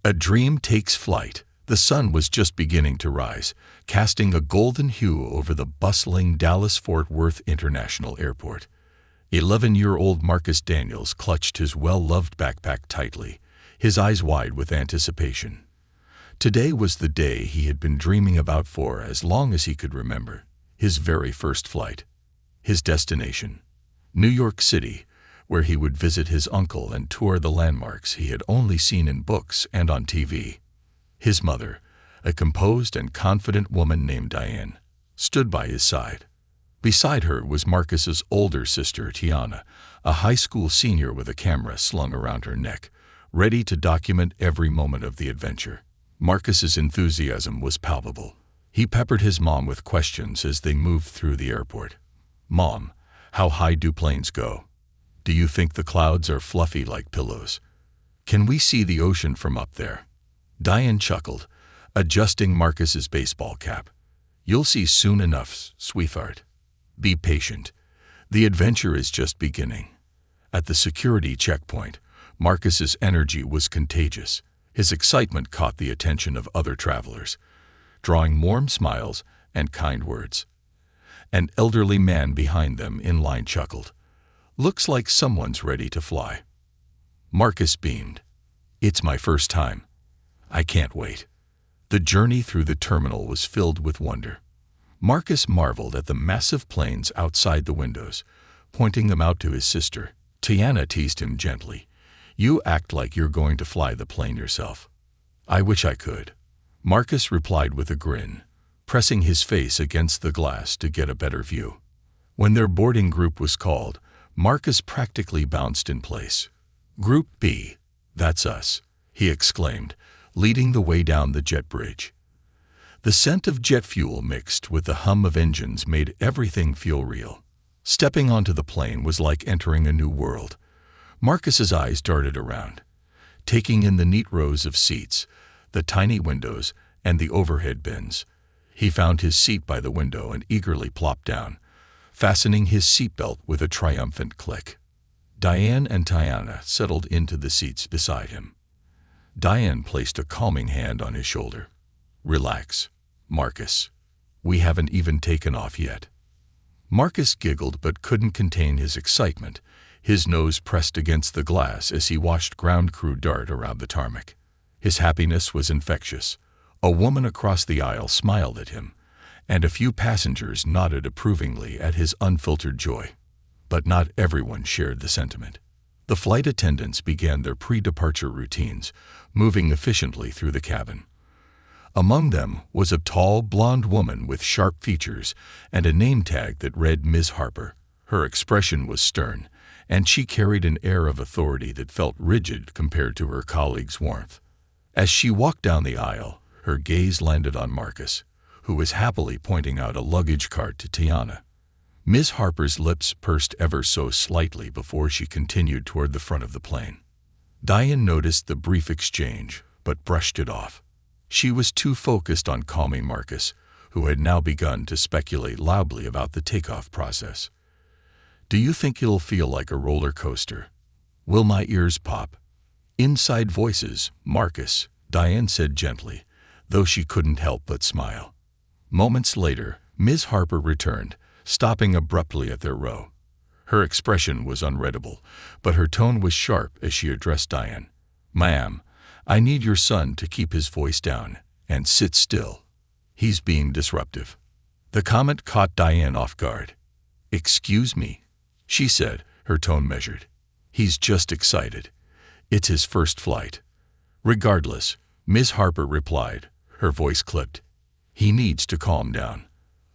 A dream takes flight. The sun was just beginning to rise, casting a golden hue over the bustling Dallas-Fort Worth International Airport. 11-year-old Marcus Daniels clutched his well-loved backpack tightly, his eyes wide with anticipation. Today was the day he had been dreaming about for as long as he could remember. His very first flight. His destination, New York City, where he would visit his uncle and tour the landmarks he had only seen in books and on TV. His mother, a composed and confident woman named Diane, stood by his side. Beside her was Marcus's older sister, Tiana, a high school senior with a camera slung around her neck, ready to document every moment of the adventure. Marcus's enthusiasm was palpable. He peppered his mom with questions as they moved through the airport. "Mom, how high do planes go? Do you think the clouds are fluffy like pillows? Can we see the ocean from up there?" Diane chuckled, adjusting Marcus's baseball cap. "You'll see soon enough, sweetheart. Be patient. The adventure is just beginning." At the security checkpoint, Marcus's energy was contagious. His excitement caught the attention of other travelers, drawing warm smiles and kind words. An elderly man behind them in line chuckled. "Looks like someone's ready to fly." Marcus beamed. "It's my first time. I can't wait." The journey through the terminal was filled with wonder. Marcus marveled at the massive planes outside the windows, pointing them out to his sister. Tiana teased him gently. "You act like you're going to fly the plane yourself." "I wish I could." Marcus replied with a grin, pressing his face against the glass to get a better view. When their boarding group was called, Marcus practically bounced in place. "Group B, that's us," he exclaimed, leading the way down the jet bridge. The scent of jet fuel mixed with the hum of engines made everything feel real. Stepping onto the plane was like entering a new world. Marcus's eyes darted around, taking in the neat rows of seats, the tiny windows, and the overhead bins. He found his seat by the window and eagerly plopped down, fastening his seatbelt with a triumphant click. Diane and Tiana settled into the seats beside him. Diane placed a calming hand on his shoulder. "Relax, Marcus. We haven't even taken off yet." Marcus giggled but couldn't contain his excitement, his nose pressed against the glass as he watched ground crew dart around the tarmac. His happiness was infectious. A woman across the aisle smiled at him, and a few passengers nodded approvingly at his unfiltered joy. But not everyone shared the sentiment. The flight attendants began their pre-departure routines, moving efficiently through the cabin. Among them was a tall, blonde woman with sharp features and a name tag that read Ms. Harper. Her expression was stern, and she carried an air of authority that felt rigid compared to her colleagues' warmth. As she walked down the aisle, her gaze landed on Marcus, who was happily pointing out a luggage cart to Tiana. Ms. Harper's lips pursed ever so slightly before she continued toward the front of the plane. Diane noticed the brief exchange, but brushed it off. She was too focused on calming Marcus, who had now begun to speculate loudly about the takeoff process. "Do you think it'll feel like a roller coaster? Will my ears pop?" "Inside voices, Marcus," Diane said gently, though she couldn't help but smile. Moments later, Ms. Harper returned, stopping abruptly at their row. Her expression was unreadable, but her tone was sharp as she addressed Diane. "Ma'am, I need your son to keep his voice down and sit still. He's being disruptive." The comment caught Diane off guard. "Excuse me," she said, her tone measured. "He's just excited. It's his first flight." "Regardless," Ms. Harper replied, her voice clipped. "He needs to calm down.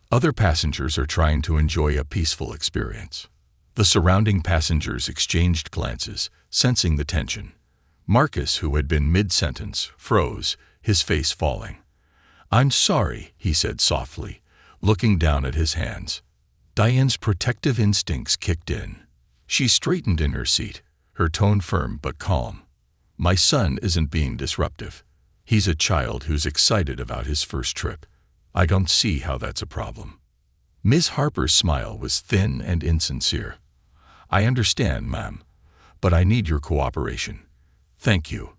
Other passengers are trying to enjoy a peaceful experience." The surrounding passengers exchanged glances, sensing the tension. Marcus, who had been mid-sentence, froze, his face falling. "I'm sorry," he said softly, looking down at his hands. Diane's protective instincts kicked in. She straightened in her seat, her tone firm but calm. "My son isn't being disruptive. He's a child who's excited about his first trip. I don't see how that's a problem." Ms. Harper's smile was thin and insincere. "I understand, ma'am, but I need your cooperation. Thank you.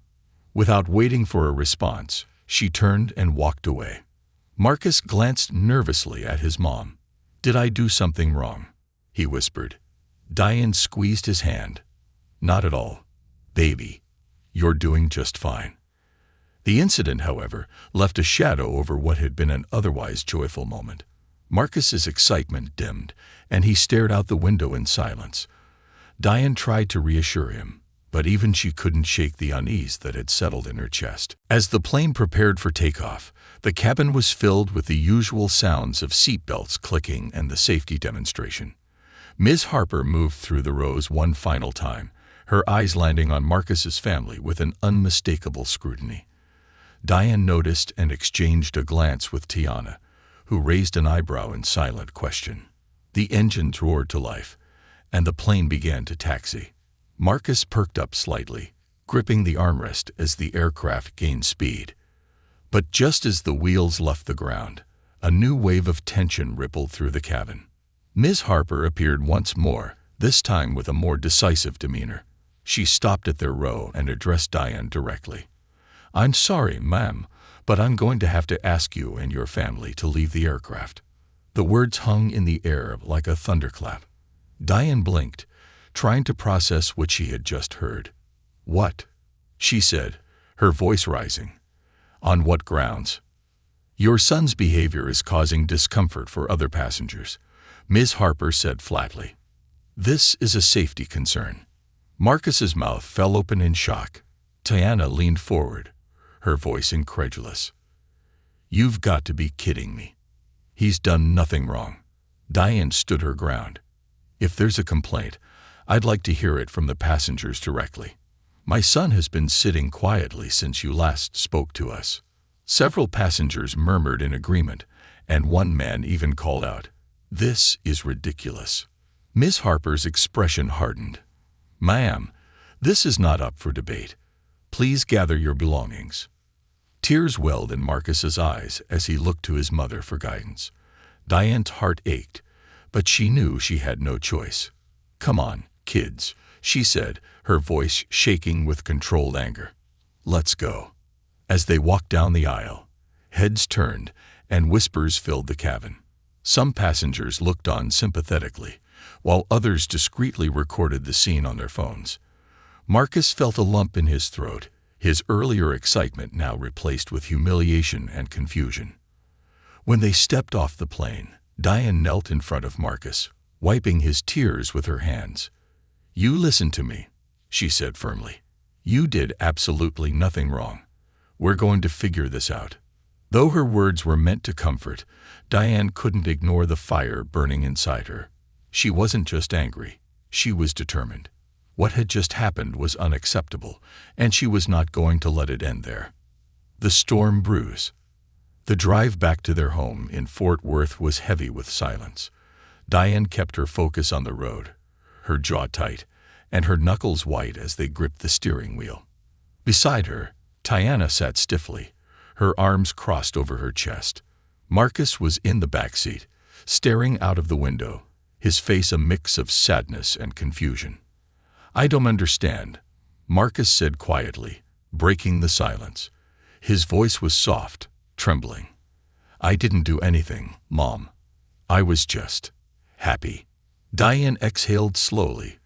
Without waiting for a response, she turned and walked away. Marcus glanced nervously at his mom. "Did I do something wrong?" he whispered. Diane squeezed his hand. "Not at all, baby. You're doing just fine." The incident, however, left a shadow over what had been an otherwise joyful moment. Marcus's excitement dimmed, and he stared out the window in silence. Diane tried to reassure him, but even she couldn't shake the unease that had settled in her chest. As the plane prepared for takeoff, the cabin was filled with the usual sounds of seatbelts clicking and the safety demonstration. Ms. Harper moved through the rows one final time, her eyes landing on Marcus's family with an unmistakable scrutiny. Diane noticed and exchanged a glance with Tiana, who raised an eyebrow in silent question. The engines roared to life, and the plane began to taxi. Marcus perked up slightly, gripping the armrest as the aircraft gained speed. But just as the wheels left the ground, a new wave of tension rippled through the cabin. Ms. Harper appeared once more, this time with a more decisive demeanor. She stopped at their row and addressed Diane directly. "I'm sorry, ma'am, but I'm going to have to ask you and your family to leave the aircraft." The words hung in the air like a thunderclap. Diane blinked, trying to process what she had just heard. "What?" she said, her voice rising. "On what grounds?" "Your son's behavior is causing discomfort for other passengers," Ms. Harper said flatly. "This is a safety concern." Marcus's mouth fell open in shock. Tiana leaned forward, her voice incredulous. "You've got to be kidding me. He's done nothing wrong." Diane stood her ground. "If there's a complaint, I'd like to hear it from the passengers directly. My son has been sitting quietly since you last spoke to us." Several passengers murmured in agreement, and one man even called out, "This is ridiculous." Ms. Harper's expression hardened. "Ma'am, this is not up for debate. Please gather your belongings." Tears welled in Marcus's eyes as he looked to his mother for guidance. Diane's heart ached, but she knew she had no choice. "Come on, kids," she said, her voice shaking with controlled anger. "Let's go." As they walked down the aisle, heads turned and whispers filled the cabin. Some passengers looked on sympathetically, while others discreetly recorded the scene on their phones. Marcus felt a lump in his throat, his earlier excitement now replaced with humiliation and confusion. When they stepped off the plane, Diane knelt in front of Marcus, wiping his tears with her hands. "You listen to me," she said firmly. "You did absolutely nothing wrong. We're going to figure this out." Though her words were meant to comfort, Diane couldn't ignore the fire burning inside her. She wasn't just angry, she was determined. What had just happened was unacceptable, and she was not going to let it end there. The storm brews. The drive back to their home in Fort Worth was heavy with silence. Diane kept her focus on the road, her jaw tight, and her knuckles white as they gripped the steering wheel. Beside her, Tiana sat stiffly, her arms crossed over her chest. Marcus was in the back seat, staring out of the window, his face a mix of sadness and confusion. "I don't understand," Marcus said quietly, breaking the silence. His voice was soft, trembling. "I didn't do anything, Mom. I was just happy." Diane exhaled slowly,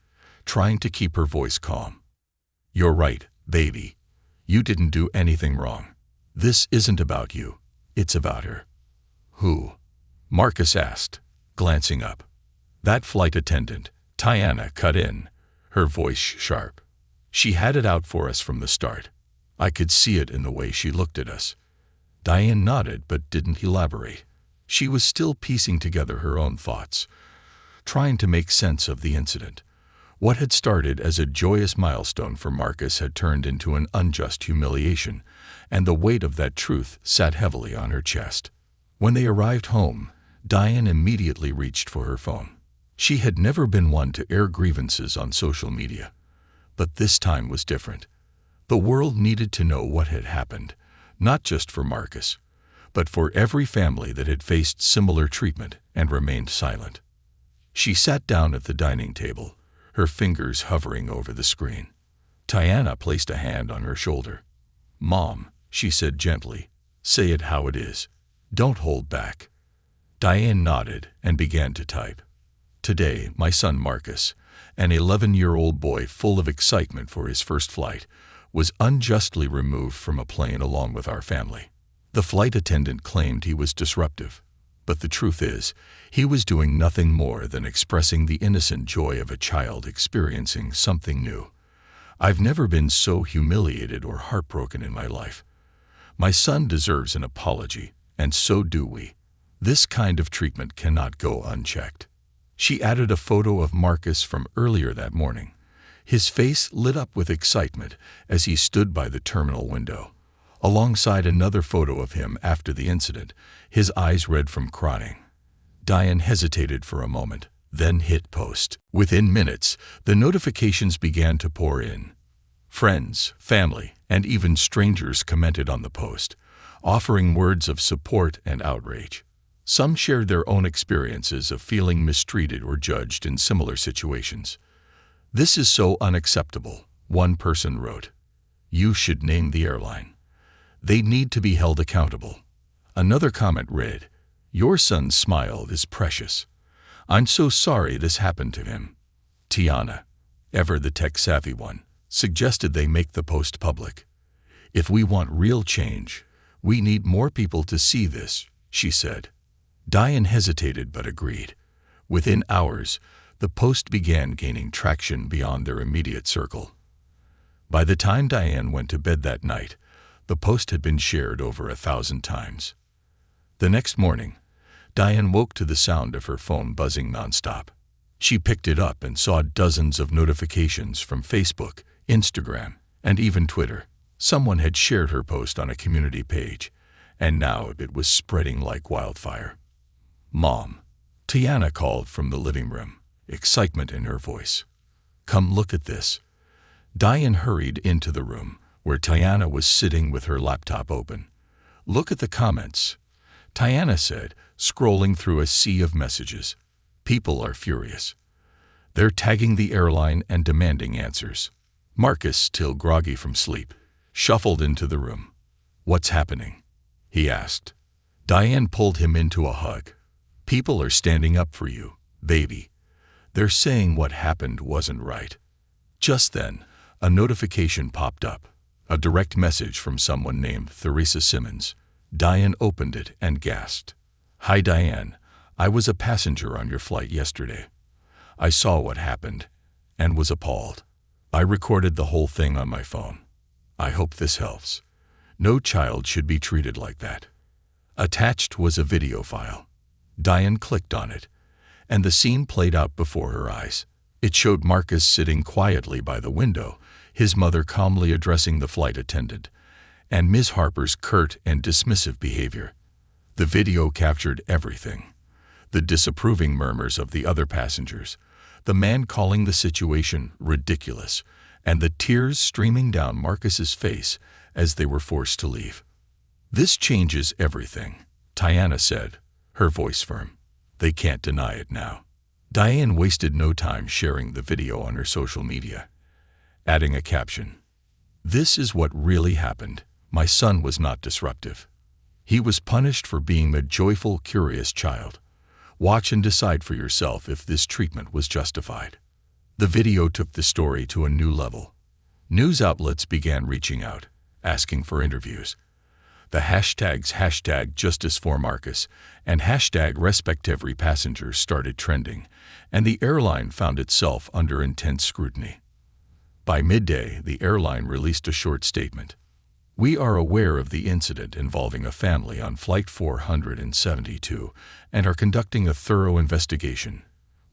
trying to keep her voice calm. "You're right, baby. You didn't do anything wrong. This isn't about you. It's about her." "Who?" Marcus asked, glancing up. "That flight attendant," Tiana cut in, her voice sharp. "She had it out for us from the start. I could see it in the way she looked at us." Diane nodded but didn't elaborate. She was still piecing together her own thoughts, trying to make sense of the incident. What had started as a joyous milestone for Marcus had turned into an unjust humiliation, and the weight of that truth sat heavily on her chest. When they arrived home, Diane immediately reached for her phone. She had never been one to air grievances on social media, but this time was different. The world needed to know what had happened, not just for Marcus, but for every family that had faced similar treatment and remained silent. She sat down at the dining table, her fingers hovering over the screen. Tiana placed a hand on her shoulder. "Mom," she said gently, "say it how it is. Don't hold back." Diane nodded and began to type. "Today, my son Marcus, an 11-year-old boy full of excitement for his first flight, was unjustly removed from a plane along with our family. The flight attendant claimed he was disruptive, but the truth is, he was doing nothing more than expressing the innocent joy of a child experiencing something new. I've never been so humiliated or heartbroken in my life. My son deserves an apology, and so do we. This kind of treatment cannot go unchecked." She added a photo of Marcus from earlier that morning. His face lit up with excitement as he stood by the terminal window, alongside another photo of him after the incident, his eyes red from crying. Diane hesitated for a moment, then hit post. Within minutes, the notifications began to pour in. Friends, family, and even strangers commented on the post, offering words of support and outrage. Some shared their own experiences of feeling mistreated or judged in similar situations. "This is so unacceptable," one person wrote. "You should name the airline. They need to be held accountable." Another comment read, "Your son's smile is precious. I'm so sorry this happened to him." Tiana, ever the tech-savvy one, suggested they make the post public. "If we want real change, we need more people to see this," she said. Diane hesitated but agreed. Within hours, the post began gaining traction beyond their immediate circle. By the time Diane went to bed that night, the post had been shared over 1,000 times. The next morning, Diane woke to the sound of her phone buzzing nonstop. She picked it up and saw dozens of notifications from Facebook, Instagram, and even Twitter. Someone had shared her post on a community page, and now it was spreading like wildfire. "Mom," Tiana called from the living room, excitement in her voice. "Come look at this." Diane hurried into the room, where Tiana was sitting with her laptop open. "Look at the comments," Tiana said, scrolling through a sea of messages. "People are furious. They're tagging the airline and demanding answers." Marcus, still groggy from sleep, shuffled into the room. "What's happening?" he asked. Diane pulled him into a hug. "People are standing up for you, baby. They're saying what happened wasn't right." Just then, a notification popped up, a direct message from someone named Theresa Simmons. Diane opened it and gasped. "Hi Diane, I was a passenger on your flight yesterday. I saw what happened and was appalled. I recorded the whole thing on my phone. I hope this helps. No child should be treated like that." Attached was a video file. Diane clicked on it, and the scene played out before her eyes. It showed Marcus sitting quietly by the window, his mother calmly addressing the flight attendant, and Ms. Harper's curt and dismissive behavior. The video captured everything: the disapproving murmurs of the other passengers, the man calling the situation ridiculous, and the tears streaming down Marcus's face as they were forced to leave. "This changes everything," Tiana said, her voice firm. "They can't deny it now." Diane wasted no time sharing the video on her social media, adding a caption. "This is what really happened. My son was not disruptive. He was punished for being a joyful, curious child. Watch and decide for yourself if this treatment was justified." The video took the story to a new level. News outlets began reaching out, asking for interviews. The hashtags #JusticeForMarcus and #RespectEveryPassenger started trending, and the airline found itself under intense scrutiny. By midday, the airline released a short statement. "We are aware of the incident involving a family on Flight 472 and are conducting a thorough investigation.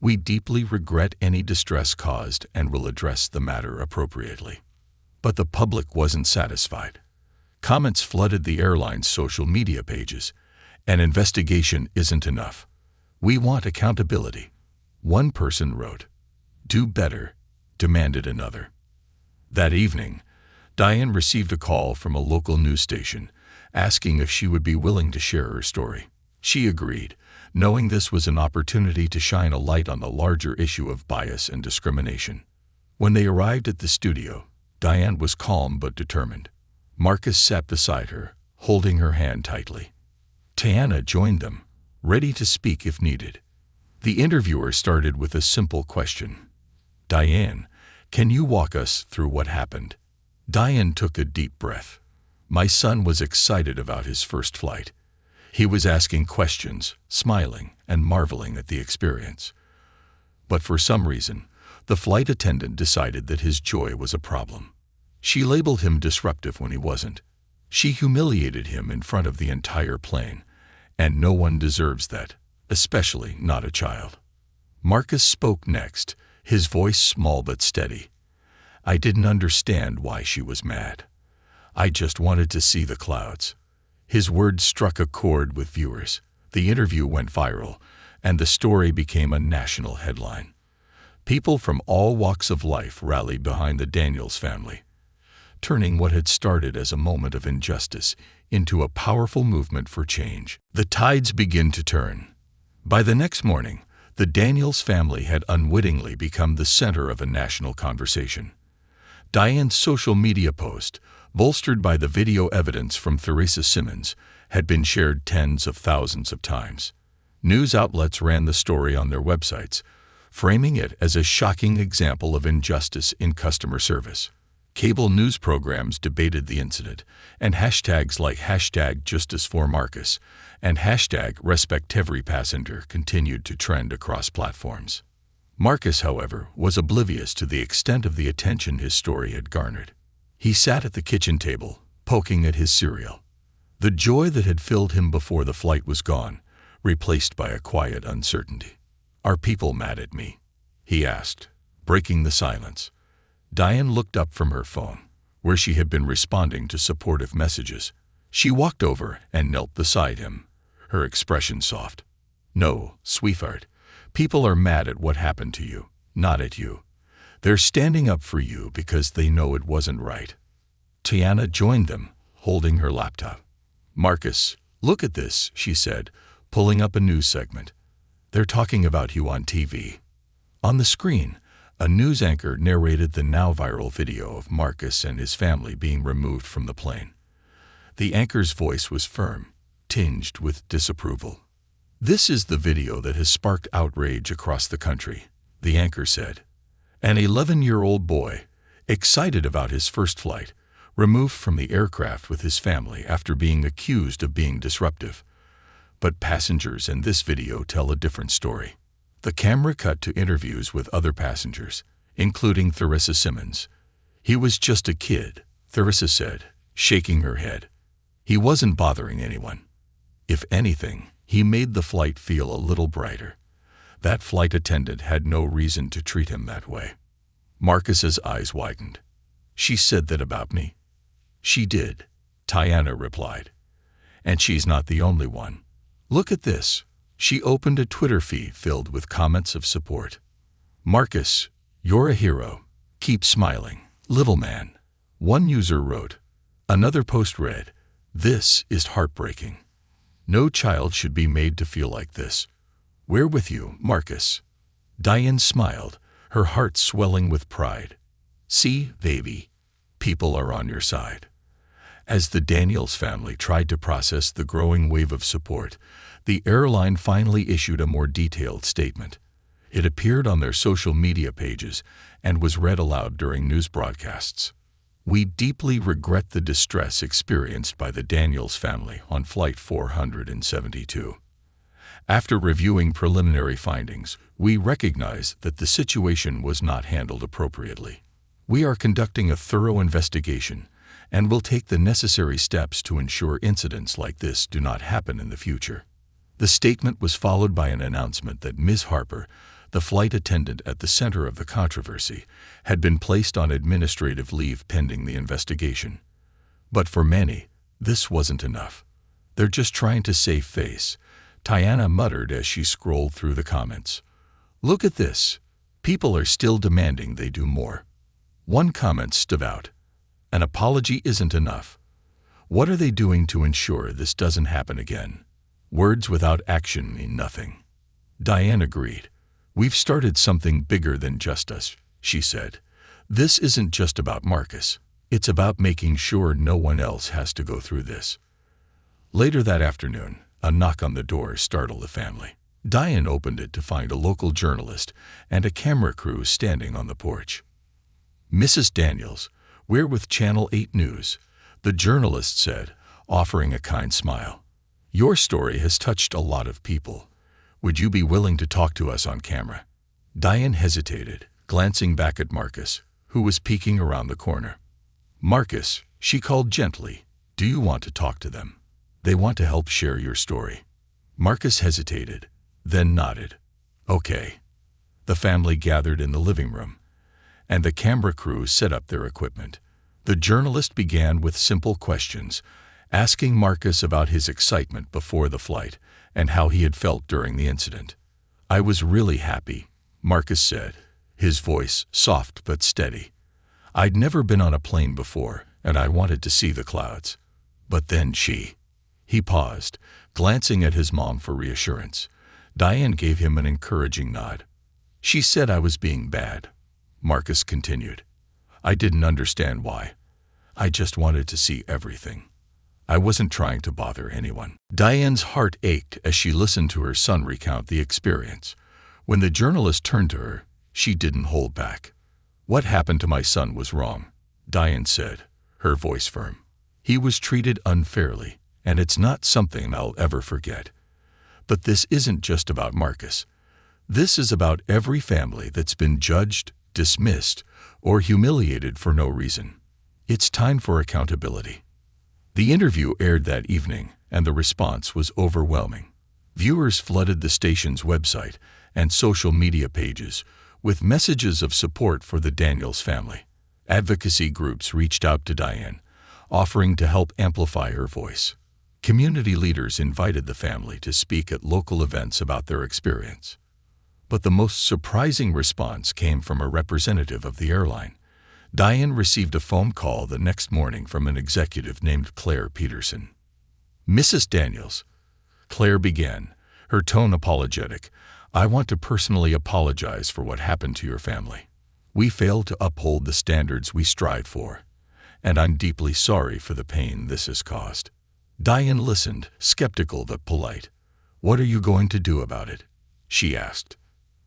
We deeply regret any distress caused and will address the matter appropriately." But the public wasn't satisfied. Comments flooded the airline's social media pages. "An investigation isn't enough. We want accountability," one person wrote. "Do better," demanded another. That evening, Diane received a call from a local news station, asking if she would be willing to share her story. She agreed, knowing this was an opportunity to shine a light on the larger issue of bias and discrimination. When they arrived at the studio, Diane was calm but determined. Marcus sat beside her, holding her hand tightly. Tiana joined them, ready to speak if needed. The interviewer started with a simple question. Diane, can you walk us through what happened? Diane took a deep breath. My son was excited about his first flight. He was asking questions, smiling, and marveling at the experience. But for some reason, the flight attendant decided that his joy was a problem. She labeled him disruptive when he wasn't. She humiliated him in front of the entire plane, and no one deserves that, especially not a child. Marcus spoke next, his voice small but steady. I didn't understand why she was mad. I just wanted to see the clouds. His words struck a chord with viewers. The interview went viral, and the story became a national headline. People from all walks of life rallied behind the Daniels family, turning what had started as a moment of injustice into a powerful movement for change. The tides begin to turn. By the next morning, the Daniels family had unwittingly become the center of a national conversation. Diane's social media post, bolstered by the video evidence from Theresa Simmons, had been shared tens of thousands of times. News outlets ran the story on their websites, framing it as a shocking example of injustice in customer service. Cable news programs debated the incident, and hashtags like #JusticeForMarcus and #RespectEveryPassenger continued to trend across platforms. Marcus, however, was oblivious to the extent of the attention his story had garnered. He sat at the kitchen table, poking at his cereal. The joy that had filled him before the flight was gone, replaced by a quiet uncertainty. Are people mad at me? He asked, breaking the silence. Diane looked up from her phone, where she had been responding to supportive messages. She walked over and knelt beside him, her expression soft. No, sweetheart, people are mad at what happened to you, not at you. They're standing up for you because they know it wasn't right. Tiana joined them, holding her laptop. Marcus, look at this, she said, pulling up a news segment. They're talking about you on TV. On the screen, a news anchor narrated the now viral video of Marcus and his family being removed from the plane. The anchor's voice was firm, tinged with disapproval. This is the video that has sparked outrage across the country, the anchor said. An 11-year-old boy, excited about his first flight, removed from the aircraft with his family after being accused of being disruptive. But passengers in this video tell a different story. The camera cut to interviews with other passengers, including Theresa Simmons. He was just a kid, Theresa said, shaking her head. He wasn't bothering anyone. If anything, he made the flight feel a little brighter. That flight attendant had no reason to treat him that way. Marcus's eyes widened. She said that about me. She did, Tiana replied. And she's not the only one. Look at this. She opened a Twitter feed filled with comments of support. Marcus, you're a hero. Keep smiling, little man. One user wrote. Another post read, this is heartbreaking. No child should be made to feel like this. We're with you, Marcus. Diane smiled, her heart swelling with pride. See, baby, people are on your side. As the Daniels family tried to process the growing wave of support, the airline finally issued a more detailed statement. It appeared on their social media pages and was read aloud during news broadcasts. We deeply regret the distress experienced by the Daniels family on Flight 472. After reviewing preliminary findings, we recognize that the situation was not handled appropriately. We are conducting a thorough investigation and will take the necessary steps to ensure incidents like this do not happen in the future. The statement was followed by an announcement that Ms. Harper, the flight attendant at the center of the controversy, had been placed on administrative leave pending the investigation. But for many, this wasn't enough. They're just trying to save face, Tiana muttered as she scrolled through the comments. Look at this. People are still demanding they do more. One comment stood out. An apology isn't enough. What are they doing to ensure this doesn't happen again? Words without action mean nothing. Diane agreed. We've started something bigger than just us, she said. This isn't just about Marcus. It's about making sure no one else has to go through this. Later that afternoon, a knock on the door startled the family. Diane opened it to find a local journalist and a camera crew standing on the porch. "Mrs. Daniels, we're with Channel 8 News," the journalist said, offering a kind smile. "Your story has touched a lot of people. Would you be willing to talk to us on camera?" Diane hesitated, glancing back at Marcus, who was peeking around the corner. "Marcus," she called gently, "do you want to talk to them? They want to help share your story." Marcus hesitated, then nodded. "Okay." The family gathered in the living room, and the camera crew set up their equipment. The journalist began with simple questions, asking Marcus about his excitement before the flight and how he had felt during the incident. "I was really happy," Marcus said, his voice soft but steady. "I'd never been on a plane before, and I wanted to see the clouds. But then He paused, glancing at his mom for reassurance. Diane gave him an encouraging nod. "She said I was being bad," Marcus continued. "I didn't understand why. I just wanted to see everything. I wasn't trying to bother anyone." Diane's heart ached as she listened to her son recount the experience. When the journalist turned to her, she didn't hold back. "What happened to my son was wrong," Diane said, her voice firm. "He was treated unfairly, and it's not something I'll ever forget. But this isn't just about Marcus. This is about every family that's been judged, dismissed, or humiliated for no reason. It's time for accountability." The interview aired that evening, and the response was overwhelming. Viewers flooded the station's website and social media pages with messages of support for the Daniels family. Advocacy groups reached out to Diane, offering to help amplify her voice. Community leaders invited the family to speak at local events about their experience. But the most surprising response came from a representative of the airline. Diane received a phone call the next morning from an executive named Claire Peterson. "Mrs. Daniels," Claire began, her tone apologetic, "I want to personally apologize for what happened to your family. We failed to uphold the standards we strive for, and I'm deeply sorry for the pain this has caused." Diane listened, skeptical but polite. "What are you going to do about it?" she asked.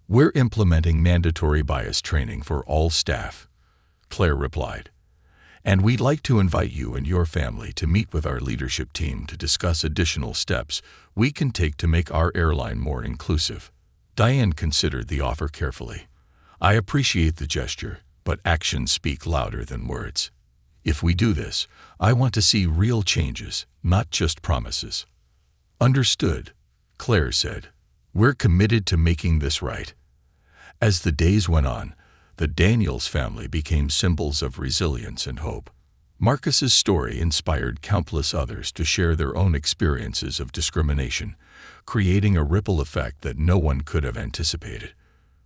"We're implementing mandatory bias training for all staff," Claire replied. "And we'd like to invite you and your family to meet with our leadership team to discuss additional steps we can take to make our airline more inclusive." Diane considered the offer carefully. "I appreciate the gesture, but actions speak louder than words. If we do this, I want to see real changes, not just promises." "Understood," Claire said. "We're committed to making this right." As the days went on, the Daniels family became symbols of resilience and hope. Marcus's story inspired countless others to share their own experiences of discrimination, creating a ripple effect that no one could have anticipated.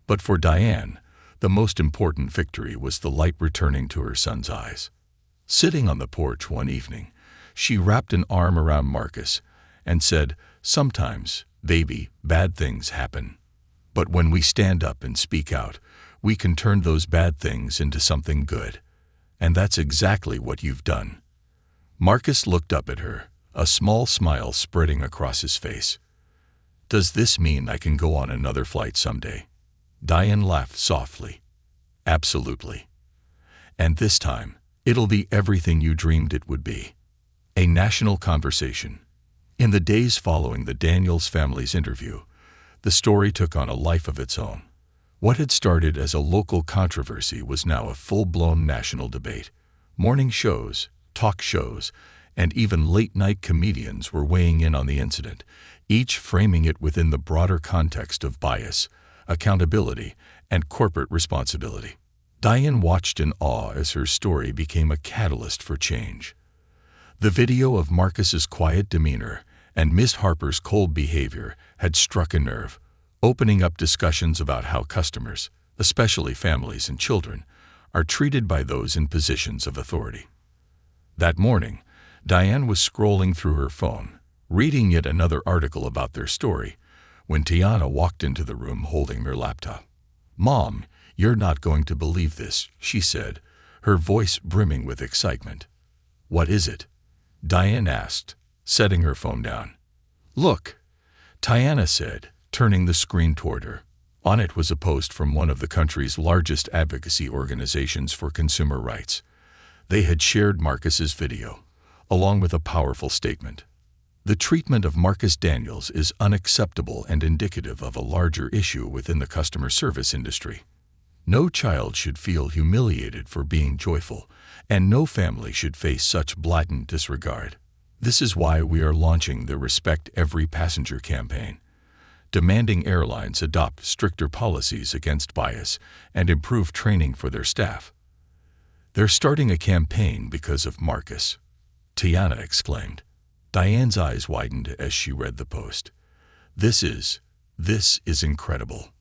But for Diane, the most important victory was the light returning to her son's eyes. Sitting on the porch one evening, she wrapped an arm around Marcus and said, "Sometimes, baby, bad things happen. But when we stand up and speak out, we can turn those bad things into something good. And that's exactly what you've done." Marcus looked up at her, a small smile spreading across his face. "Does this mean I can go on another flight someday?" Diane laughed softly. "Absolutely. And this time, it'll be everything you dreamed it would be." A national conversation. In the days following the Daniels family's interview, the story took on a life of its own. What had started as a local controversy was now a full-blown national debate. Morning shows, talk shows, and even late-night comedians were weighing in on the incident, each framing it within the broader context of bias, accountability, and corporate responsibility. Diane watched in awe as her story became a catalyst for change. The video of Marcus's quiet demeanor and Ms. Harper's cold behavior had struck a nerve, opening up discussions about how customers, especially families and children, are treated by those in positions of authority. That morning, Diane was scrolling through her phone, reading yet another article about their story, when Tiana walked into the room holding their laptop. "Mom, you're not going to believe this," she said, her voice brimming with excitement. "What is it?" Diane asked, setting her phone down. "Look," Tiana said, turning the screen toward her. On it was a post from one of the country's largest advocacy organizations for consumer rights. They had shared Marcus's video, along with a powerful statement. "The treatment of Marcus Daniels is unacceptable and indicative of a larger issue within the customer service industry. No child should feel humiliated for being joyful, and no family should face such blatant disregard. This is why we are launching the Respect Every Passenger campaign, demanding airlines adopt stricter policies against bias and improve training for their staff." "They're starting a campaign because of Marcus," Tiana exclaimed. Diane's eyes widened as she read the post. This is incredible."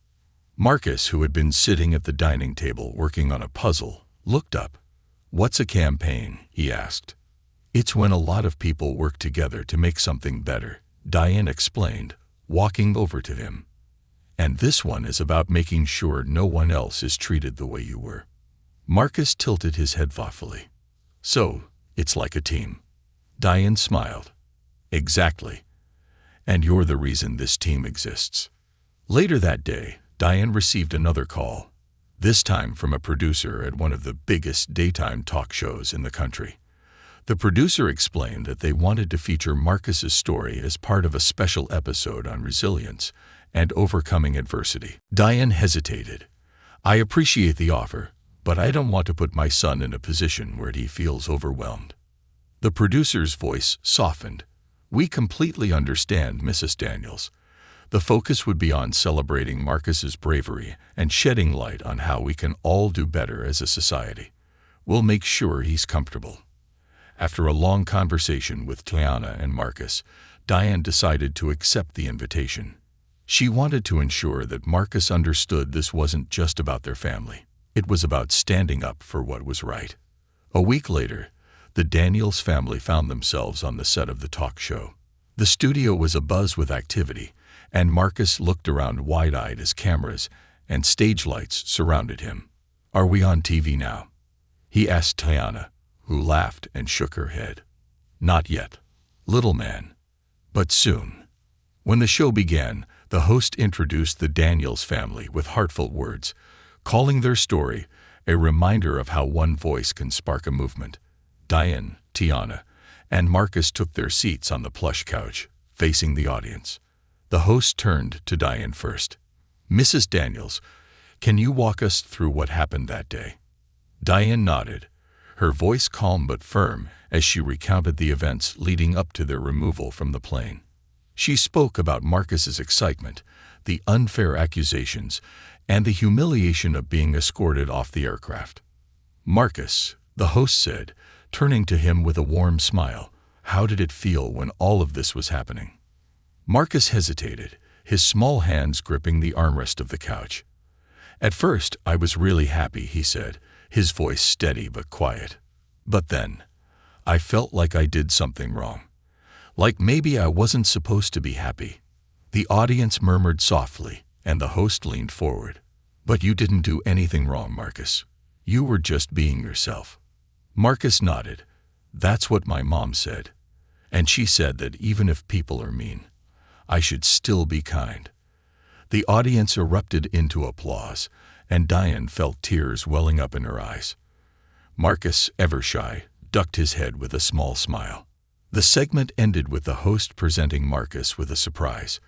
Marcus, who had been sitting at the dining table working on a puzzle, looked up. "What's a campaign?" he asked. "It's when a lot of people work together to make something better," Diane explained, walking over to him. "And this one is about making sure no one else is treated the way you were." Marcus tilted his head thoughtfully. "So, it's like a team." Diane smiled. "Exactly. And you're the reason this team exists." Later that day, Diane received another call, this time from a producer at one of the biggest daytime talk shows in the country. The producer explained that they wanted to feature Marcus's story as part of a special episode on resilience and overcoming adversity. Diane hesitated. "I appreciate the offer, but I don't want to put my son in a position where he feels overwhelmed." The producer's voice softened. "We completely understand, Mrs. Daniels. The focus would be on celebrating Marcus's bravery and shedding light on how we can all do better as a society. We'll make sure he's comfortable." After a long conversation with Tiana and Marcus, Diane decided to accept the invitation. She wanted to ensure that Marcus understood this wasn't just about their family. It was about standing up for what was right. A week later, the Daniels family found themselves on the set of the talk show. The studio was abuzz with activity, and Marcus looked around wide-eyed as cameras and stage lights surrounded him. "Are we on TV now?" he asked Tiana, who laughed and shook her head. "Not yet, little man. But soon." When the show began, the host introduced the Daniels family with heartfelt words, calling their story a reminder of how one voice can spark a movement. Diane, Tiana, and Marcus took their seats on the plush couch, facing the audience. The host turned to Diane first. "Mrs. Daniels, can you walk us through what happened that day?" Diane nodded, her voice calm but firm as she recounted the events leading up to their removal from the plane. She spoke about Marcus's excitement, the unfair accusations, and the humiliation of being escorted off the aircraft. "Marcus," the host said, turning to him with a warm smile, "how did it feel when all of this was happening?" Marcus hesitated, his small hands gripping the armrest of the couch. "At first, I was really happy," he said, his voice steady but quiet. "But then, I felt like I did something wrong. Like maybe I wasn't supposed to be happy." The audience murmured softly, and the host leaned forward. "But you didn't do anything wrong, Marcus. You were just being yourself." Marcus nodded. "That's what my mom said. And she said that even if people are mean, I should still be kind." The audience erupted into applause, and Diane felt tears welling up in her eyes. Marcus, ever shy, ducked his head with a small smile. The segment ended with the host presenting Marcus with a surprise,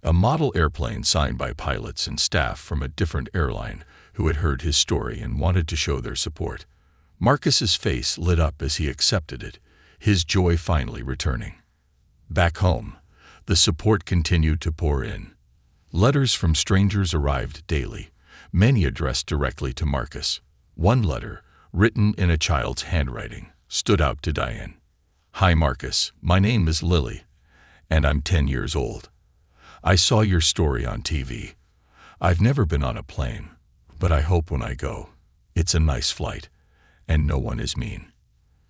a model airplane signed by pilots and staff from a different airline who had heard his story and wanted to show their support. Marcus's face lit up as he accepted it, his joy finally returning. Back home, the support continued to pour in. Letters from strangers arrived daily, many addressed directly to Marcus. One letter, written in a child's handwriting, stood out to Diane. "Hi Marcus, my name is Lily, and I'm 10 years old. I saw your story on TV. I've never been on a plane, but I hope when I go, it's a nice flight, and no one is mean.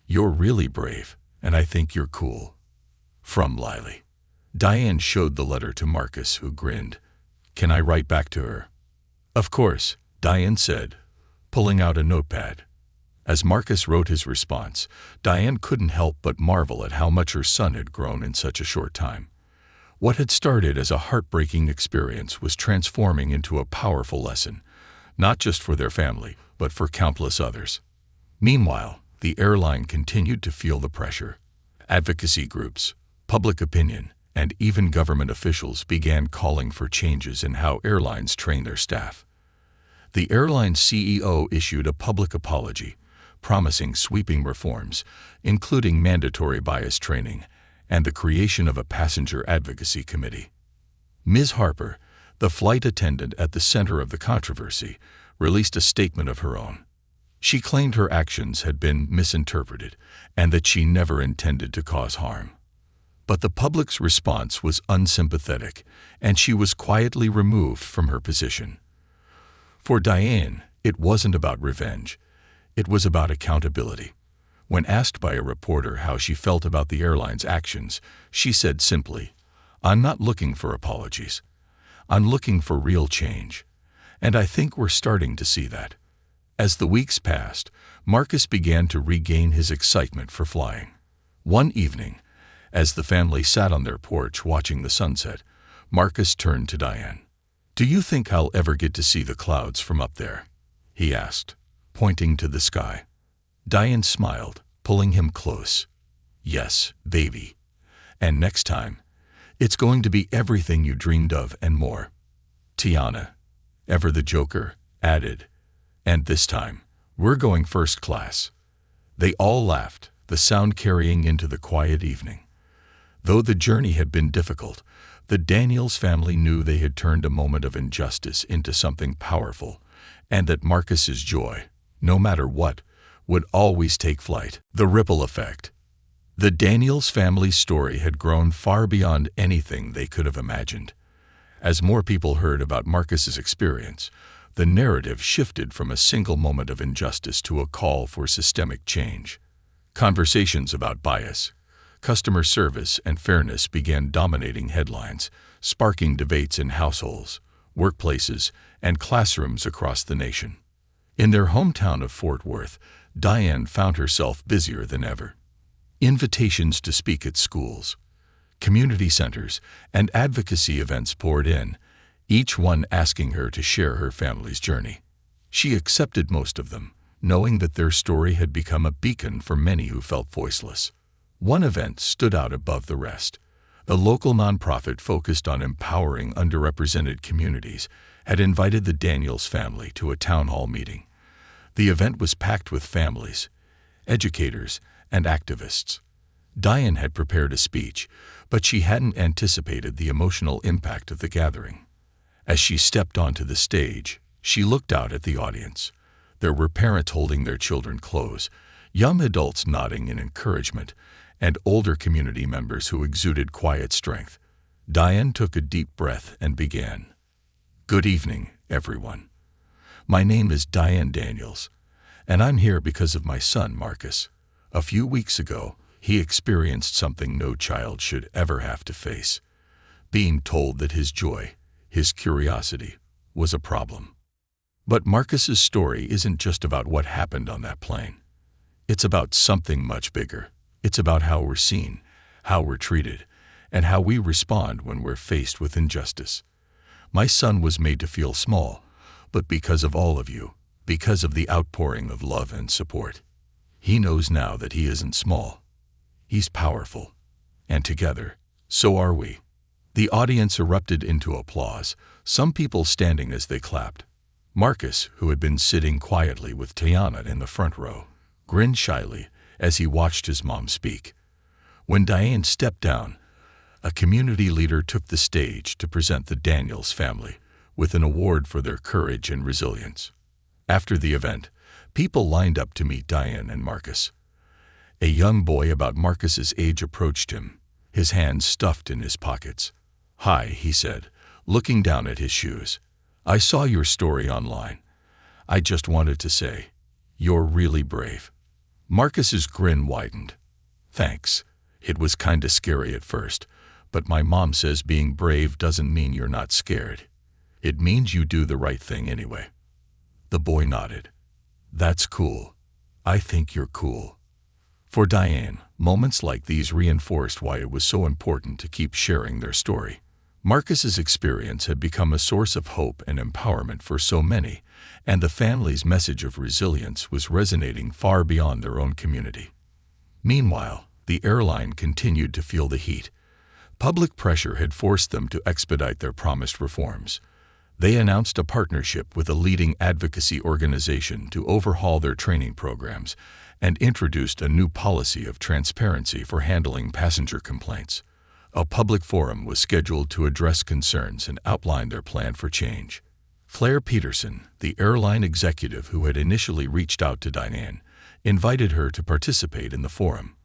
You're really brave, and I think you're cool. From Lily." Diane showed the letter to Marcus, who grinned. "Can I write back to her?" "Of course," Diane said, pulling out a notepad. As Marcus wrote his response, Diane couldn't help but marvel at how much her son had grown in such a short time. What had started as a heartbreaking experience was transforming into a powerful lesson, not just for their family, but for countless others. Meanwhile, the airline continued to feel the pressure. Advocacy groups, public opinion, and even government officials began calling for changes in how airlines train their staff. The airline's CEO issued a public apology, promising sweeping reforms, including mandatory bias training and the creation of a passenger advocacy committee. Ms. Harper, the flight attendant at the center of the controversy, released a statement of her own. She claimed her actions had been misinterpreted and that she never intended to cause harm. But the public's response was unsympathetic, and she was quietly removed from her position. For Diane, it wasn't about revenge. It was about accountability. When asked by a reporter how she felt about the airline's actions, she said simply, "I'm not looking for apologies. I'm looking for real change." And I think we're starting to see that. As the weeks passed, Marcus began to regain his excitement for flying. One evening, as the family sat on their porch watching the sunset, Marcus turned to Diane. "Do you think I'll ever get to see the clouds from up there?" he asked, pointing to the sky. Diane smiled, pulling him close. "Yes, baby. And next time, it's going to be everything you dreamed of and more." Tiana, ever the joker, added, "And this time, we're going first class." They all laughed, the sound carrying into the quiet evening. Though the journey had been difficult, the Daniels family knew they had turned a moment of injustice into something powerful, and that Marcus's joy, no matter what, would always take flight. The ripple effect. The Daniels family's story had grown far beyond anything they could have imagined. As more people heard about Marcus's experience, the narrative shifted from a single moment of injustice to a call for systemic change. Conversations about bias, customer service, and fairness began dominating headlines, sparking debates in households, workplaces, and classrooms across the nation. In their hometown of Fort Worth, Diane found herself busier than ever. Invitations to speak at schools, community centers, and advocacy events poured in, each one asking her to share her family's journey. She accepted most of them, knowing that their story had become a beacon for many who felt voiceless. One event stood out above the rest. A local nonprofit focused on empowering underrepresented communities had invited the Daniels family to a town hall meeting. The event was packed with families, educators, and activists. Diane had prepared a speech, but she hadn't anticipated the emotional impact of the gathering. As she stepped onto the stage, she looked out at the audience. There were parents holding their children close, young adults nodding in encouragement, and older community members who exuded quiet strength. Diane took a deep breath and began. "Good evening, everyone. My name is Diane Daniels, and I'm here because of my son, Marcus. A few weeks ago, he experienced something no child should ever have to face, being told that his joy, his curiosity, was a problem. But Marcus's story isn't just about what happened on that plane. It's about something much bigger. It's about how we're seen, how we're treated, and how we respond when we're faced with injustice. My son was made to feel small, but because of all of you, because of the outpouring of love and support, he knows now that he isn't small. He's powerful. And together, so are we." The audience erupted into applause, some people standing as they clapped. Marcus, who had been sitting quietly with Tiana in the front row, grinned shyly as he watched his mom speak. When Diane stepped down, a community leader took the stage to present the Daniels family with an award for their courage and resilience. After the event, people lined up to meet Diane and Marcus. A young boy about Marcus's age approached him, his hands stuffed in his pockets. "Hi," he said, looking down at his shoes. "I saw your story online. I just wanted to say, you're really brave." Marcus's grin widened. "Thanks. It was kinda scary at first, but my mom says being brave doesn't mean you're not scared. It means you do the right thing anyway." The boy nodded. "That's cool. I think you're cool. For Diane, moments like these reinforced why it was so important to keep sharing their story. Marcus's experience had become a source of hope and empowerment for so many, and the family's message of resilience was resonating far beyond their own community. Meanwhile, the airline continued to feel the heat. Public pressure had forced them to expedite their promised reforms. They announced a partnership with a leading advocacy organization to overhaul their training programs and introduced a new policy of transparency for handling passenger complaints. A public forum was scheduled to address concerns and outline their plan for change. Claire Peterson, the airline executive who had initially reached out to Diane, invited her to participate in the forum.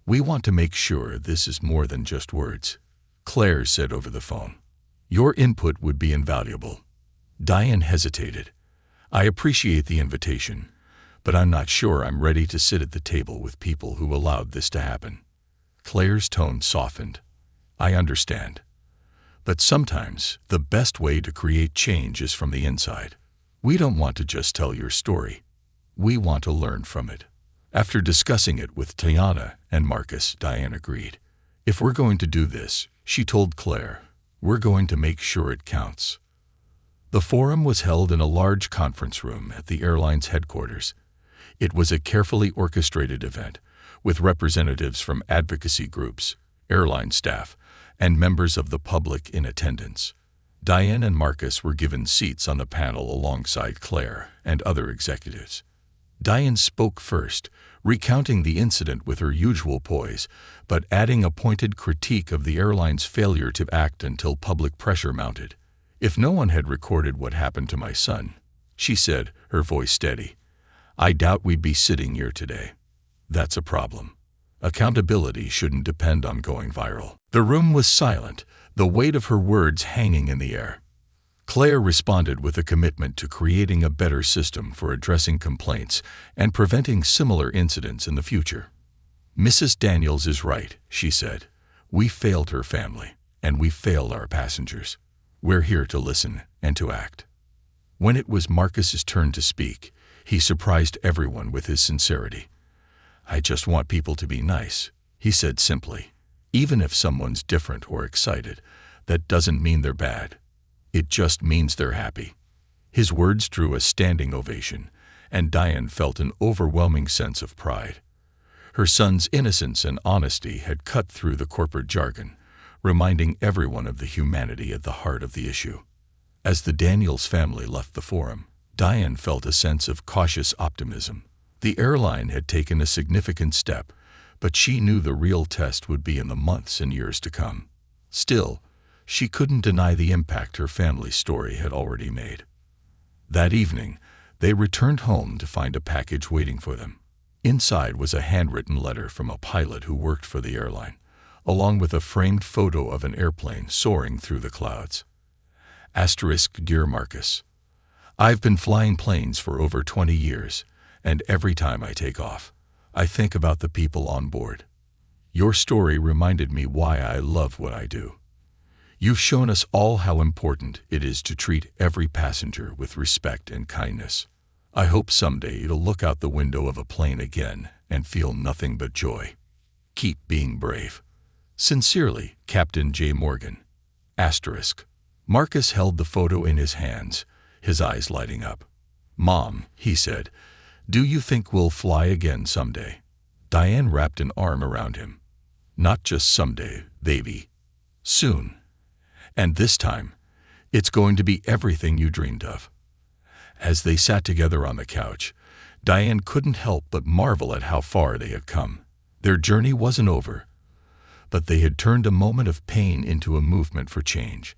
"We want to make sure this is more than just words," Claire said over the phone. "Your input would be invaluable." Diane hesitated. "I appreciate the invitation, but I'm not sure I'm ready to sit at the table with people who allowed this to happen." Claire's tone softened. "I understand. But sometimes the best way to create change is from the inside. We don't want to just tell your story. We want to learn from it." After discussing it with Tiana and Marcus, Diane agreed. "If we're going to do this," she told Claire, "we're going to make sure it counts." The forum was held in a large conference room at the airline's headquarters. It was a carefully orchestrated event, with representatives from advocacy groups, airline staff, and members of the public in attendance. Diane and Marcus were given seats on the panel alongside Claire and other executives. Diane spoke first, recounting the incident with her usual poise, but adding a pointed critique of the airline's failure to act until public pressure mounted. "If no one had recorded what happened to my son," she said, her voice steady, "I doubt we'd be sitting here today. That's a problem. Accountability shouldn't depend on going viral." The room was silent, the weight of her words hanging in the air. Claire responded with a commitment to creating a better system for addressing complaints and preventing similar incidents in the future. "Mrs. Daniels is right," she said. "We failed her family, and we failed our passengers. We're here to listen and to act." When it was Marcus's turn to speak, he surprised everyone with his sincerity. "I just want people to be nice," he said simply. "Even if someone's different or excited, that doesn't mean they're bad. It just means they're happy." His words drew a standing ovation, and Diane felt an overwhelming sense of pride. Her son's innocence and honesty had cut through the corporate jargon, reminding everyone of the humanity at the heart of the issue. As the Daniels family left the forum, Diane felt a sense of cautious optimism. The airline had taken a significant step, but she knew the real test would be in the months and years to come. Still, she couldn't deny the impact her family's story had already made. That evening, they returned home to find a package waiting for them. Inside was a handwritten letter from a pilot who worked for the airline, along with a framed photo of an airplane soaring through the clouds. "Dear Marcus, I've been flying planes for over 20 years, and every time I take off, I think about the people on board. Your story reminded me why I love what I do. You've shown us all how important it is to treat every passenger with respect and kindness. I hope someday you'll look out the window of a plane again and feel nothing but joy. Keep being brave. Sincerely, Captain J. Morgan." Marcus held the photo in his hands, his eyes lighting up. "Mom," he said, "do you think we'll fly again someday?" Diane wrapped an arm around him. "Not just someday, baby. Soon. And this time, it's going to be everything you dreamed of." As they sat together on the couch, Diane couldn't help but marvel at how far they had come. Their journey wasn't over, but they had turned a moment of pain into a movement for change.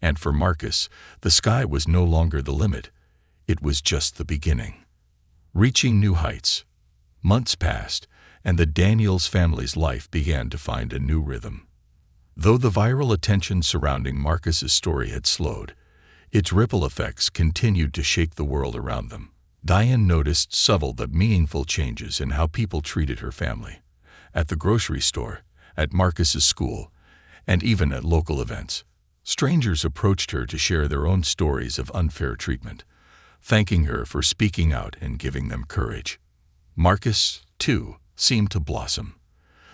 And for Marcus, the sky was no longer the limit. It was just the beginning. Reaching new heights. Months passed, and the Daniels family's life began to find a new rhythm. Though the viral attention surrounding Marcus's story had slowed, its ripple effects continued to shake the world around them. Diane noticed subtle but meaningful changes in how people treated her family. At the grocery store, at Marcus's school, and even at local events, strangers approached her to share their own stories of unfair treatment, thanking her for speaking out and giving them courage. Marcus, too, seemed to blossom.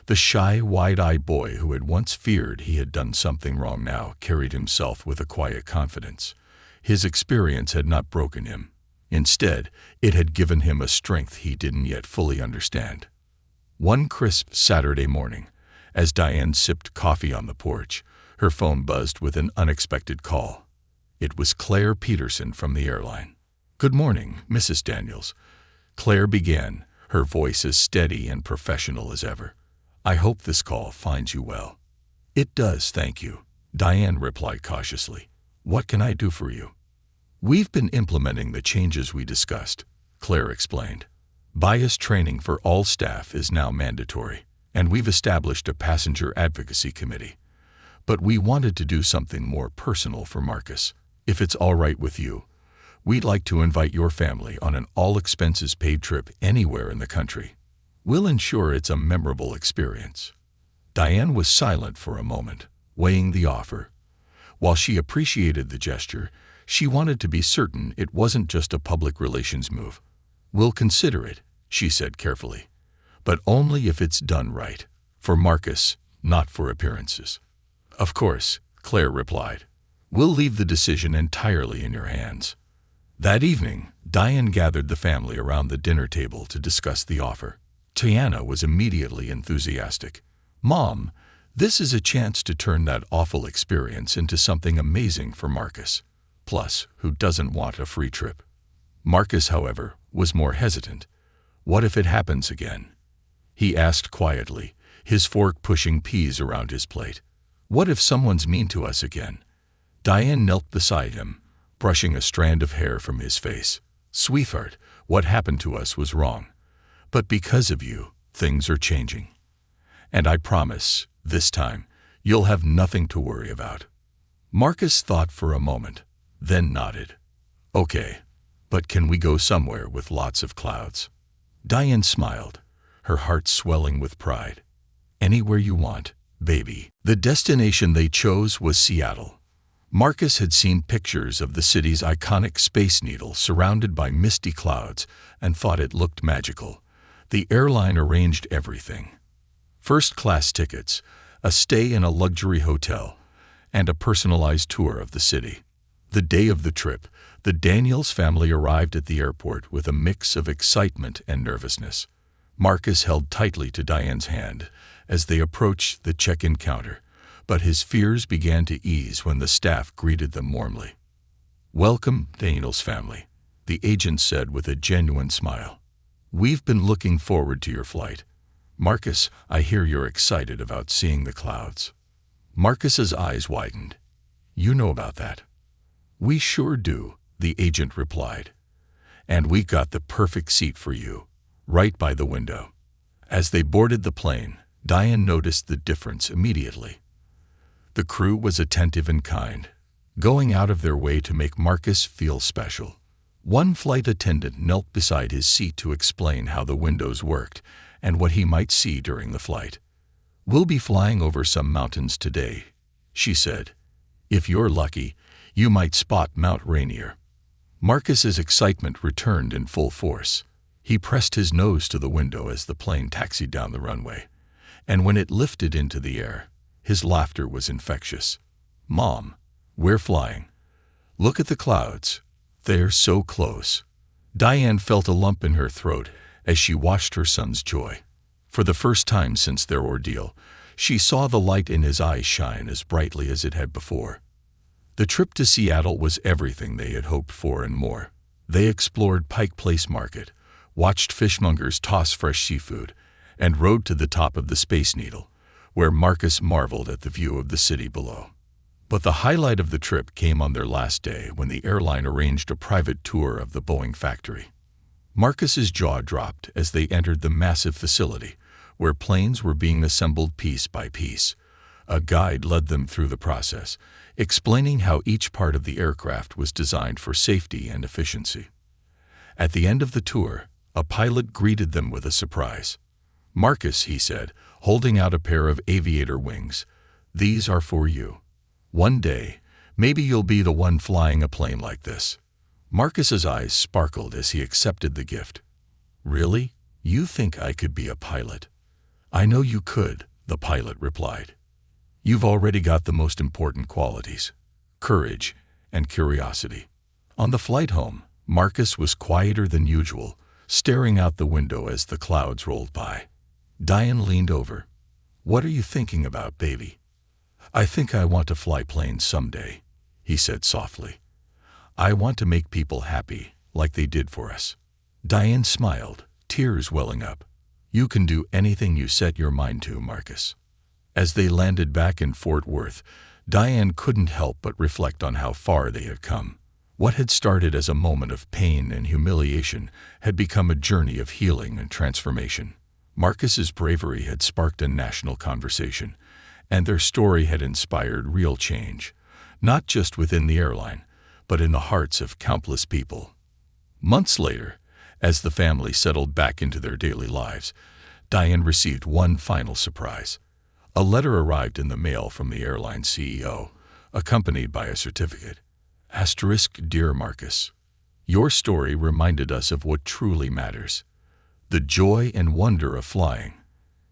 The shy, wide-eyed boy who had once feared he had done something wrong now carried himself with a quiet confidence. His experience had not broken him. Instead, it had given him a strength he didn't yet fully understand. One crisp Saturday morning, as Diane sipped coffee on the porch, her phone buzzed with an unexpected call. It was Claire Peterson from the airline. "Good morning, Mrs. Daniels," Claire began, her voice as steady and professional as ever. "I hope this call finds you well." "It does, thank you," Diane replied cautiously. "What can I do for you?" "We've been implementing the changes we discussed," Claire explained. "Bias training for all staff is now mandatory, and we've established a passenger advocacy committee. But we wanted to do something more personal for Marcus. If it's all right with you, we'd like to invite your family on an all-expenses-paid trip anywhere in the country. We'll ensure it's a memorable experience." Diane was silent for a moment, weighing the offer. While she appreciated the gesture, she wanted to be certain it wasn't just a public relations move. "We'll consider it," she said carefully, "but only if it's done right. For Marcus, not for appearances." "Of course," Claire replied. "We'll leave the decision entirely in your hands." That evening, Diane gathered the family around the dinner table to discuss the offer. Tiana was immediately enthusiastic. "Mom, this is a chance to turn that awful experience into something amazing for Marcus. Plus, who doesn't want a free trip?" Marcus, however, was more hesitant. "What if it happens again?" he asked quietly, his fork pushing peas around his plate. "What if someone's mean to us again?" Diane knelt beside him, brushing a strand of hair from his face. "Sweetheart, what happened to us was wrong. But because of you, things are changing. And I promise, this time, you'll have nothing to worry about." Marcus thought for a moment, then nodded. "Okay, but can we go somewhere with lots of clouds?" Diane smiled, her heart swelling with pride. "Anywhere you want, baby." The destination they chose was Seattle. Marcus had seen pictures of the city's iconic Space Needle surrounded by misty clouds and thought it looked magical. The airline arranged everything: first-class tickets, a stay in a luxury hotel, and a personalized tour of the city. The day of the trip, the Daniels family arrived at the airport with a mix of excitement and nervousness. Marcus held tightly to Diane's hand as they approached the check-in counter, but his fears began to ease when the staff greeted them warmly. "Welcome, Daniels family," the agent said with a genuine smile. "We've been looking forward to your flight. Marcus, I hear you're excited about seeing the clouds." Marcus's eyes widened. "You know about that?" "We sure do," the agent replied. "And we got the perfect seat for you, right by the window." As they boarded the plane, Diane noticed the difference immediately. The crew was attentive and kind, going out of their way to make Marcus feel special. One flight attendant knelt beside his seat to explain how the windows worked and what he might see during the flight. "We'll be flying over some mountains today," she said. "If you're lucky, you might spot Mount Rainier." Marcus's excitement returned in full force. He pressed his nose to the window as the plane taxied down the runway, and when it lifted into the air, his laughter was infectious. "Mom, we're flying. Look at the clouds. They're so close." Diane felt a lump in her throat as she watched her son's joy. For the first time since their ordeal, she saw the light in his eyes shine as brightly as it had before. The trip to Seattle was everything they had hoped for and more. They explored Pike Place Market, watched fishmongers toss fresh seafood, and rode to the top of the Space Needle, where Marcus marveled at the view of the city below. But the highlight of the trip came on their last day when the airline arranged a private tour of the Boeing factory. Marcus's jaw dropped as they entered the massive facility, where planes were being assembled piece by piece. A guide led them through the process, explaining how each part of the aircraft was designed for safety and efficiency. At the end of the tour, a pilot greeted them with a surprise. "Marcus," he said, holding out a pair of aviator wings, "these are for you. One day, maybe you'll be the one flying a plane like this." Marcus's eyes sparkled as he accepted the gift. "Really? "You think I could be a pilot?" "I know you could," the pilot replied. "You've already got the most important qualities: courage and curiosity." On the flight home, Marcus was quieter than usual, staring out the window as the clouds rolled by. Diane leaned over. "What are you thinking about, baby?" "I think I want to fly planes someday," he said softly. "I want to make people happy, like they did for us." Diane smiled, tears welling up. "You can do anything you set your mind to, Marcus." As they landed back in Fort Worth, Diane couldn't help but reflect on how far they had come. What had started as a moment of pain and humiliation had become a journey of healing and transformation. Marcus's bravery had sparked a national conversation, and their story had inspired real change, not just within the airline, but in the hearts of countless people. Months later, as the family settled back into their daily lives, Diane received one final surprise. A letter arrived in the mail from the airline CEO, accompanied by a certificate. "Dear Marcus, your story reminded us of what truly matters: the joy and wonder of flying.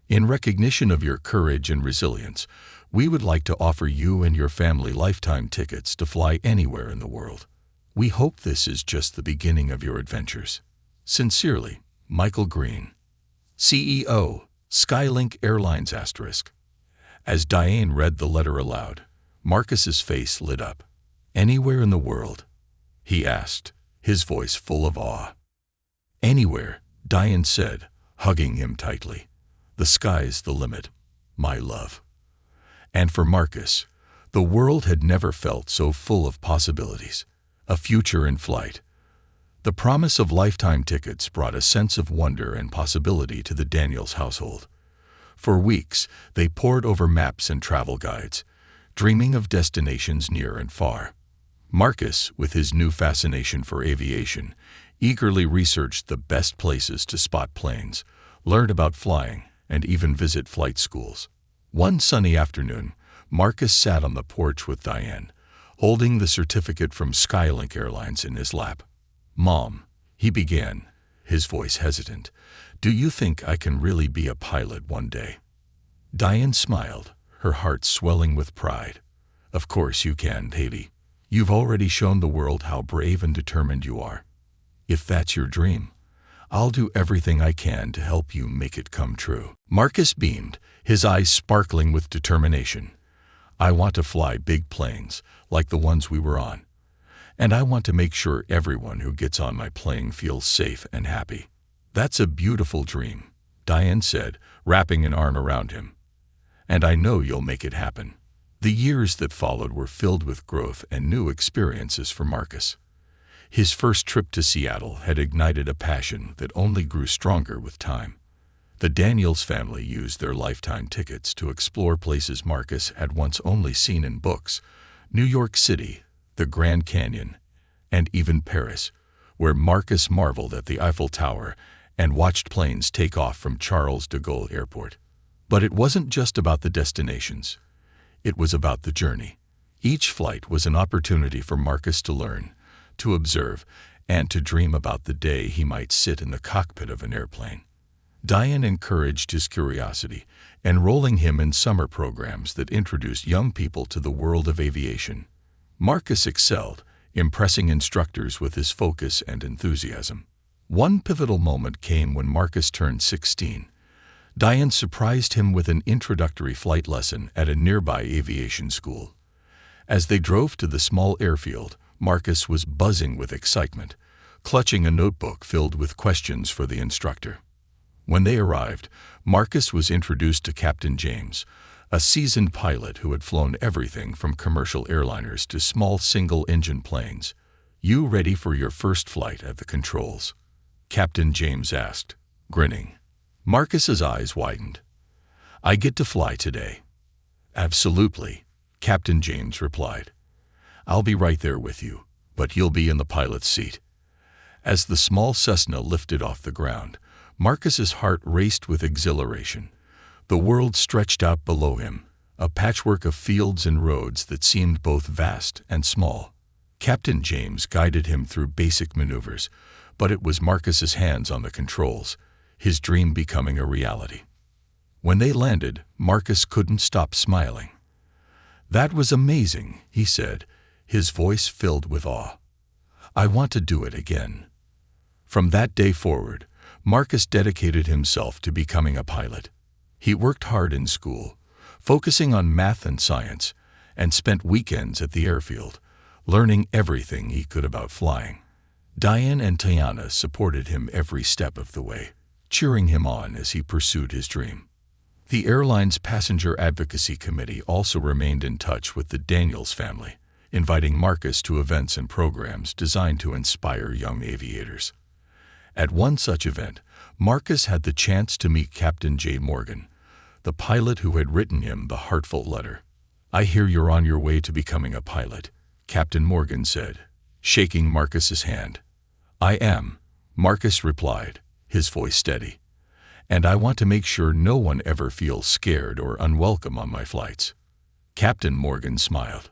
In recognition of your courage and resilience, we would like to offer you and your family lifetime tickets to fly anywhere in the world. We hope this is just the beginning of your adventures. Sincerely, Michael Green, CEO, Skylink Airlines *." As Diane read the letter aloud, Marcus's face lit up. "Anywhere in the world?" he asked, his voice full of awe. "Anywhere," Diane said, hugging him tightly. "The sky's the limit, my love." And for Marcus, the world had never felt so full of possibilities. A future in flight. The promise of lifetime tickets brought a sense of wonder and possibility to the Daniels household. For weeks, they pored over maps and travel guides, dreaming of destinations near and far. Marcus, with his new fascination for aviation, eagerly researched the best places to spot planes, learn about flying, and even visit flight schools. One sunny afternoon, Marcus sat on the porch with Diane, holding the certificate from Skylink Airlines in his lap. "Mom," he began, his voice hesitant, "do you think I can really be a pilot one day?" Diane smiled, her heart swelling with pride. "Of course you can, baby. You've already shown the world how brave and determined you are. If that's your dream, I'll do everything I can to help you make it come true." Marcus beamed, his eyes sparkling with determination. "I want to fly big planes, like the ones we were on. And I want to make sure everyone who gets on my plane feels safe and happy." "That's a beautiful dream," Diane said, wrapping an arm around him. "And I know you'll make it happen." The years that followed were filled with growth and new experiences for Marcus. His first trip to Seattle had ignited a passion that only grew stronger with time. The Daniels family used their lifetime tickets to explore places Marcus had once only seen in books: New York City, the Grand Canyon, and even Paris, where Marcus marveled at the Eiffel Tower and watched planes take off from Charles de Gaulle Airport. But it wasn't just about the destinations. It was about the journey. Each flight was an opportunity for Marcus to learn, to observe, and to dream about the day he might sit in the cockpit of an airplane. Diane encouraged his curiosity, enrolling him in summer programs that introduced young people to the world of aviation. Marcus excelled, impressing instructors with his focus and enthusiasm. One pivotal moment came when Marcus turned 16. Diane surprised him with an introductory flight lesson at a nearby aviation school. As they drove to the small airfield, Marcus was buzzing with excitement, clutching a notebook filled with questions for the instructor. When they arrived, Marcus was introduced to Captain James, a seasoned pilot who had flown everything from commercial airliners to small single-engine planes. "You ready for your first flight at the controls?" Captain James asked, grinning. Marcus's eyes widened. "I get to fly today." "Absolutely," Captain James replied. "I'll be right there with you, but you'll be in the pilot's seat." As the small Cessna lifted off the ground, Marcus's heart raced with exhilaration. The world stretched out below him, a patchwork of fields and roads that seemed both vast and small. Captain James guided him through basic maneuvers, but it was Marcus's hands on the controls, his dream becoming a reality. When they landed, Marcus couldn't stop smiling. "That was amazing," he said, his voice filled with awe. "I want to do it again." From that day forward, Marcus dedicated himself to becoming a pilot. He worked hard in school, focusing on math and science, and spent weekends at the airfield, learning everything he could about flying. Diane and Tiana supported him every step of the way, cheering him on as he pursued his dream. The airline's passenger advocacy committee also remained in touch with the Daniels family, inviting Marcus to events and programs designed to inspire young aviators. At one such event, Marcus had the chance to meet Captain J. Morgan, the pilot who had written him the heartfelt letter. "I hear you're on your way to becoming a pilot," Captain Morgan said, shaking Marcus's hand. "I am," Marcus replied, his voice steady. "And I want to make sure no one ever feels scared or unwelcome on my flights." Captain Morgan smiled.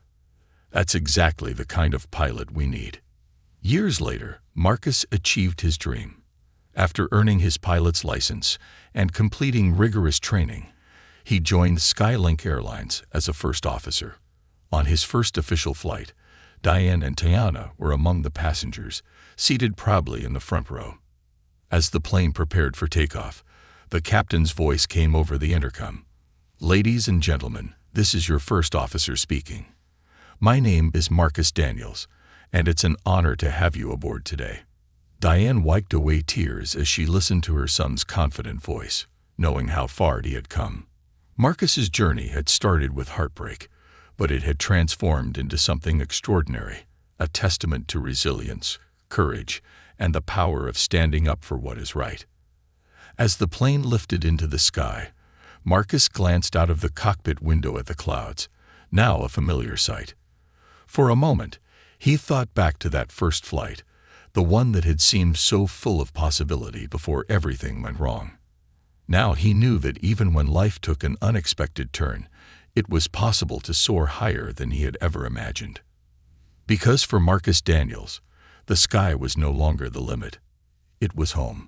"That's exactly the kind of pilot we need." Years later, Marcus achieved his dream. After earning his pilot's license and completing rigorous training, he joined Skylink Airlines as a first officer. On his first official flight, Diane and Tiana were among the passengers, seated proudly in the front row. As the plane prepared for takeoff, the captain's voice came over the intercom. "Ladies and gentlemen, this is your first officer speaking. My name is Marcus Daniels, and it's an honor to have you aboard today." Diane wiped away tears as she listened to her son's confident voice, knowing how far he had come. Marcus's journey had started with heartbreak, but it had transformed into something extraordinary, a testament to resilience, courage, and the power of standing up for what is right. As the plane lifted into the sky, Marcus glanced out of the cockpit window at the clouds, now a familiar sight. For a moment, he thought back to that first flight, the one that had seemed so full of possibility before everything went wrong. Now he knew that even when life took an unexpected turn, it was possible to soar higher than he had ever imagined. Because for Marcus Daniels, the sky was no longer the limit. It was home.